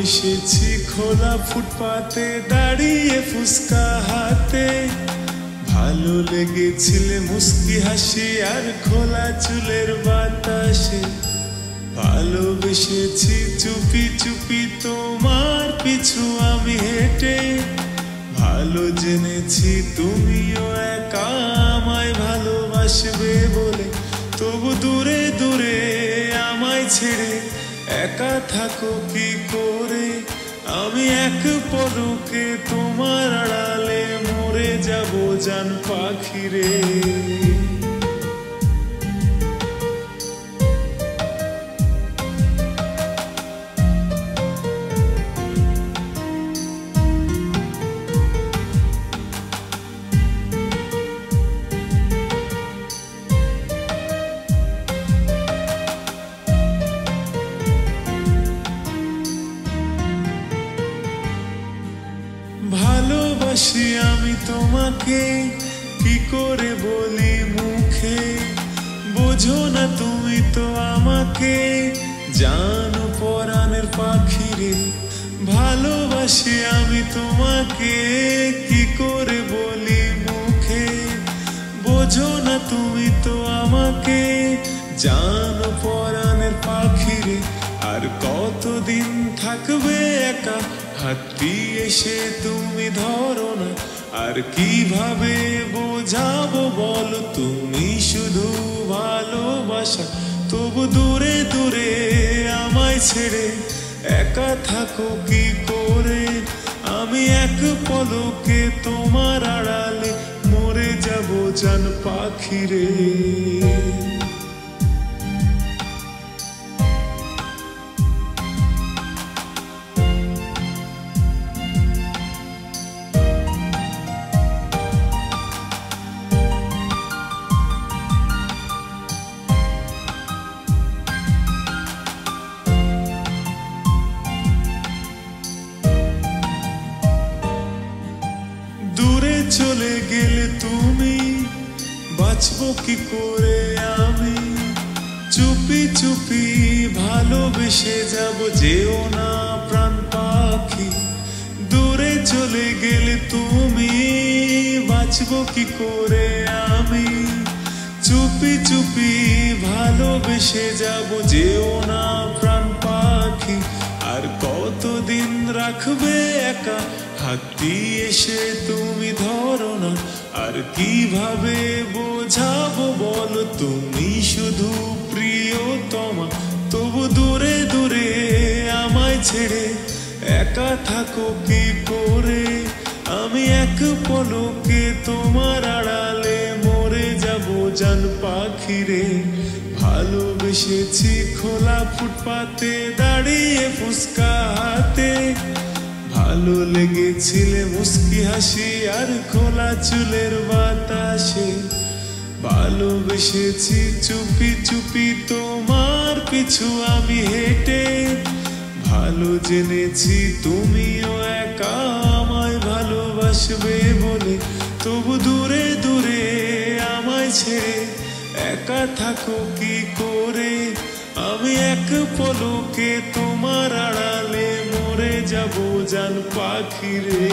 ভালোবেসেছি খোলা ফুটপাতে দাঁড়িয়ে ফুসকা হাতে, ভালো লেগেছিলে মুস্কি হাসি আর খোলা চুলের বাতাসে। ভালোবেসেছি চুপি চুপি তোমার পিছু আমি হেঁটে, ভালো জেনেছি তুমিও একা আমায় ভালোবাসবে বলে। তবু দূরে দূরে আমায় ছেড়ে একা থাকো কি করে, আমি এক পলকে তোমার আড়ালে মরে যাব জান পাখি রে। ভালোবাসি আমি তোমাকে কি করে বলি মুখে, বোঝো না তুমি তো আমাকে জানো পরাণের পাখি রে। ভালোবাসি আমি তোমাকে কি করে বলি মুখে, বোঝো না তুমি তো আমাকে জানো পরাণের পাখি রে। আর কতদিন থাকবে একা হাত দিয়ে এসে তুমি ধরো না, আর কিভাবে বোঝাবো বলো তুমি শুধু ভালোবাসা। তবু দূরে দূরে আমায় ছেড়ে একা থাকো কি করে, আমি এক পলকে তোমার আড়ালে মরে যাব জান পাখি রে। দূরে চলে গেলে তুমি বাঁচবো কি করে আমি, চুপি চুপি ভালোবেসে যাব যেও না প্রাণ পাখি। দূরে চলে গেলে তুমি বাঁচবো কি করে আমি, চুপি চুপি ভালোবেসে যাব যেও না প্রাণ পাখি। আর কতদিন রাখবে একা হাত দিয়ে এসে তুমি ধরো না, আর কিভাবে বোঝাবো বলো তুমি শুধু প্রিয়তমা। তবু দূরে দূরে আমায় ছেড়ে একা থাকো কি করে, আমি এক পলকে তোমার আড়ালে মরে যাব জান পাখি রে। ভালোবেসেছি খোলা ফুটপাতে দাঁড়িয়ে ফুসকা হাতে, ভালো লেগেছিলে মুস্কি হাসি আর খোলা চুলের বাতাসে। ভালোবেসেছি চুপি চুপি তোমার পিছু আমি হেঁটে, ভালো জেনেছি তুমিও একা আমায় ভালোবাসবে বলে। তবু দূরে দূরে আমায় ছেড়ে একা থাকো কি করে, আমি এক পলকে তোমার আড়ালে মরে যাব জান পাখি রে।